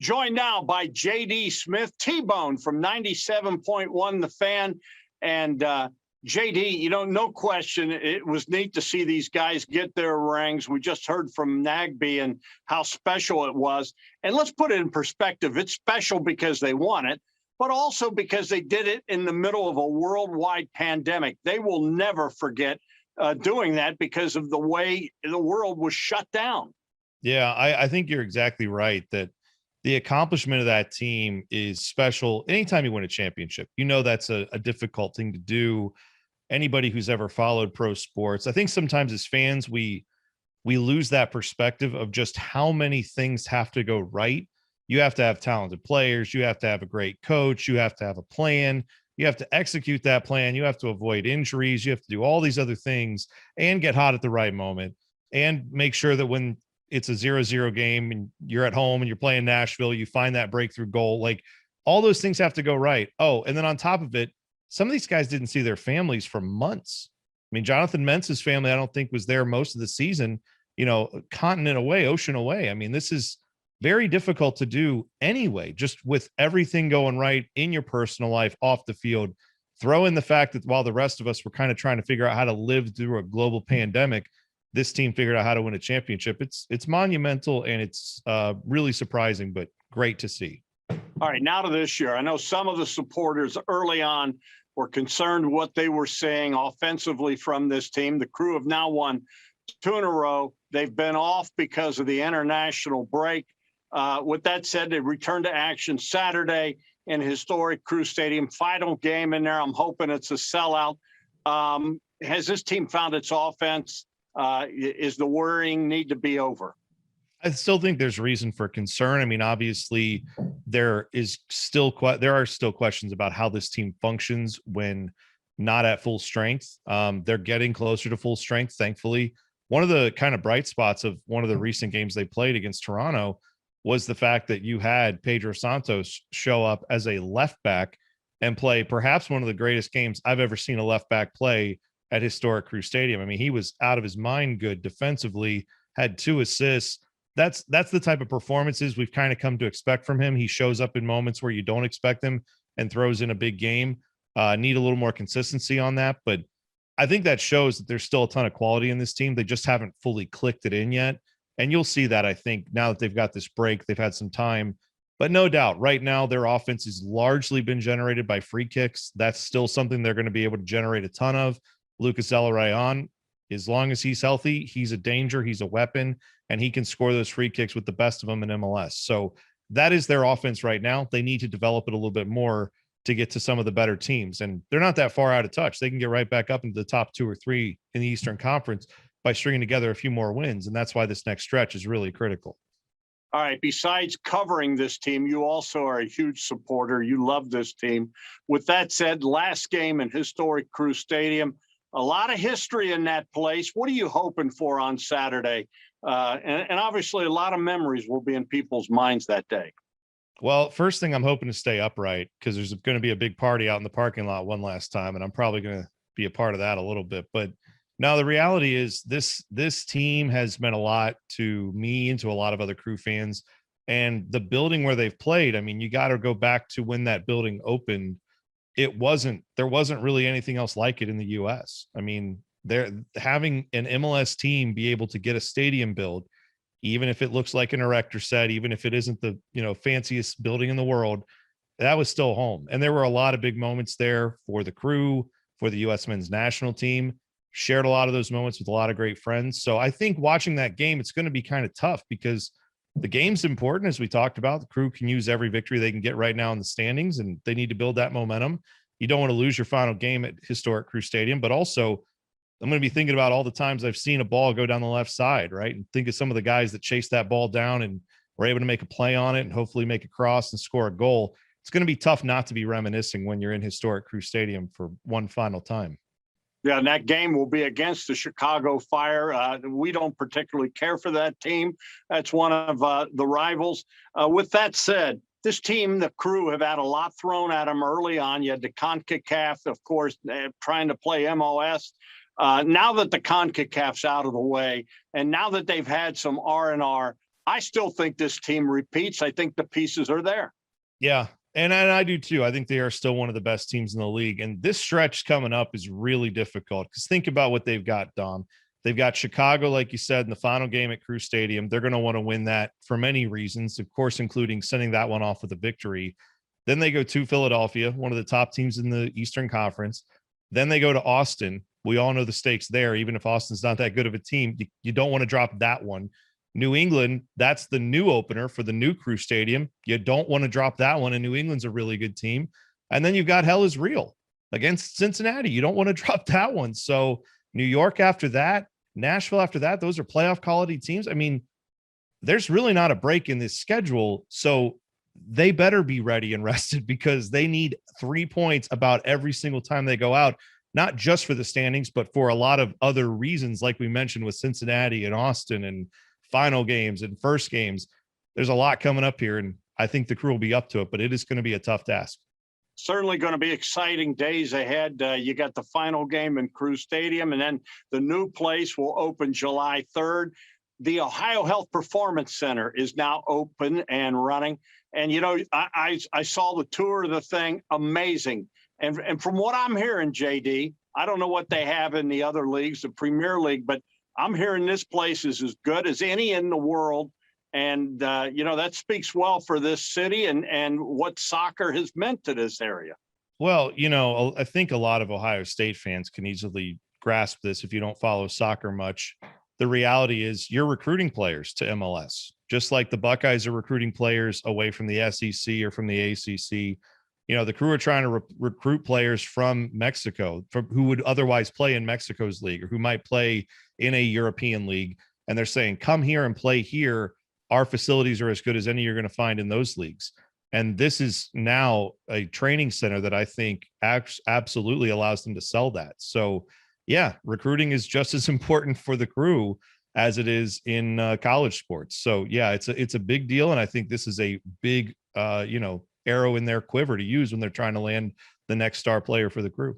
Joined now by J.D. Smith, T-Bone from 97.1 The Fan. And J.D., no question, it was neat to see these guys get their rings. We just heard from Nagby and how special it was. And let's put it in perspective. It's special because they won it, but also because they did it in the middle of a worldwide pandemic. They will never forget doing that because of the way the world was shut down. Yeah, I think you're exactly right that the accomplishment of that team is special. Anytime you win a championship, that's a difficult thing to do. Anybody who's ever followed pro sports, I think sometimes as fans, we lose that perspective of just how many things have to go right. You have to have talented players. You have to have a great coach. You have to have a plan. You have to execute that plan. You have to avoid injuries. You have to do all these other things and get hot at the right moment and make sure that when it's a 0-0 game and you're at home and you're playing Nashville, you find that breakthrough goal. Like all those things have to go right. Oh, and then on top of it, some of these guys didn't see their families for months. I mean, Jonathan Mentz's family, I don't think was there most of the season, continent away, ocean away. I mean, this is very difficult to do anyway, just with everything going right in your personal life, off the field. Throw in the fact that while the rest of us were kind of trying to figure out how to live through a global pandemic, this team figured out how to win a championship. It's monumental and it's really surprising, but great to see. All right, now to this year. I know some of the supporters early on were concerned what they were seeing offensively from this team. The Crew have now won 2 in a row. They've been off because of the international break. With that said, they returned to action Saturday in historic Crew Stadium. Final game in there. I'm hoping it's a sellout. Has this team found its offense? Is the worrying need to be over? I still think there's reason for concern. I mean, obviously, there are still questions about how this team functions when not at full strength. They're getting closer to full strength, thankfully. One of the kind of bright spots of one of the recent games they played against Toronto was the fact that you had Pedro Santos show up as a left back and play perhaps one of the greatest games I've ever seen a left back play at historic Crew Stadium. I mean, he was out of his mind good defensively, had 2 assists. That's the type of performances we've kind of come to expect from him. He shows up in moments where you don't expect him and throws in a big game. Need a little more consistency on that, but I think that shows that there's still a ton of quality in this team. They just haven't fully clicked it in yet. And you'll see that, I think, now that they've got this break, they've had some time. But no doubt, right now, their offense has largely been generated by free kicks. That's still something they're going to be able to generate a ton of. Lucas Elarayan, as long as he's healthy, he's a danger, he's a weapon, and he can score those free kicks with the best of them in MLS. So that is their offense right now. They need to develop it a little bit more to get to some of the better teams. And they're not that far out of touch. They can get right back up into the top 2 or 3 in the Eastern Conference by stringing together a few more wins. And that's why this next stretch is really critical. All right. Besides covering this team, you also are a huge supporter. You love this team. With that said, last game in historic Crew Stadium, a lot of history in that place. What are you hoping for on Saturday? And obviously, a lot of memories will be in people's minds that day. Well, first thing, I'm hoping to stay upright because there's going to be a big party out in the parking lot one last time, and I'm probably going to be a part of that a little bit. But now the reality is this team has meant a lot to me and to a lot of other Crew fans. And the building where they've played, I mean, you got to go back to when that building opened. There wasn't really anything else like it in the US. I mean, they're having an MLS team be able to get a stadium build, even if it looks like an erector set, even if it isn't the, fanciest building in the world, that was still home. And there were a lot of big moments there for the Crew, for the US men's national team, shared a lot of those moments with a lot of great friends. So I think watching that game, it's going to be kind of tough because the game's important, as we talked about. The Crew can use every victory they can get right now in the standings, and they need to build that momentum. You don't want to lose your final game at historic Crew Stadium, but also I'm going to be thinking about all the times I've seen a ball go down the left side, right? And think of some of the guys that chased that ball down and were able to make a play on it and hopefully make a cross and score a goal. It's going to be tough not to be reminiscing when you're in historic Crew Stadium for one final time. Yeah, and that game will be against the Chicago Fire. We don't particularly care for that team. That's one of the rivals. With that said, this team, the Crew, have had a lot thrown at them early on. You had the CONCACAF, of course, trying to play MOS. Now that the CONCACAF's out of the way, and now that they've had some R&R, I still think this team repeats. I think the pieces are there. Yeah. And I do too. I think they are still one of the best teams in the league. And this stretch coming up is really difficult because think about what they've got, Dom. They've got Chicago, like you said, in the final game at Crew Stadium. They're going to want to win that for many reasons, of course, including sending that one off with a victory. Then they go to Philadelphia, one of the top teams in the Eastern Conference. Then they go to Austin. We all know the stakes there. Even if Austin's not that good of a team, you don't want to drop that one. New England, that's the new opener for the new Crew Stadium. You don't want to drop that one, and New England's a really good team. And then you've got Hell is Real against Cincinnati. You don't want to drop that one. So New York after that, Nashville after that, those are playoff quality teams. I mean, there's really not a break in this schedule. So they better be ready and rested because they need 3 points about every single time they go out, not just for the standings, but for a lot of other reasons, like we mentioned with Cincinnati and Austin and final games and first games. There's a lot coming up here, and I think the Crew will be up to it, but it is going to be a tough task. Certainly going to be exciting days ahead. You got the final game in Crew Stadium, and then the new place will open July 3rd. The Ohio Health Performance Center is now open and running. And, you know, I saw the tour of the thing. Amazing. And from what I'm hearing, JD, I don't know what they have in the other leagues, the Premier League, but I'm hearing this place is as good as any in the world. And, you know, that speaks well for this city and what soccer has meant to this area. Well, you know, I think a lot of Ohio State fans can easily grasp this if you don't follow soccer much. The reality is you're recruiting players to MLS, just like the Buckeyes are recruiting players away from the SEC or from the ACC. You know, the Crew are trying to recruit players from Mexico who would otherwise play in Mexico's league or who might play in a European league. And they're saying, come here and play here. Our facilities are as good as any you're going to find in those leagues. And this is now a training center that I think absolutely allows them to sell that. So, yeah, recruiting is just as important for the Crew as it is in college sports. So, yeah, it's a big deal. And I think this is a big, arrow in their quiver to use when they're trying to land the next star player for the Crew.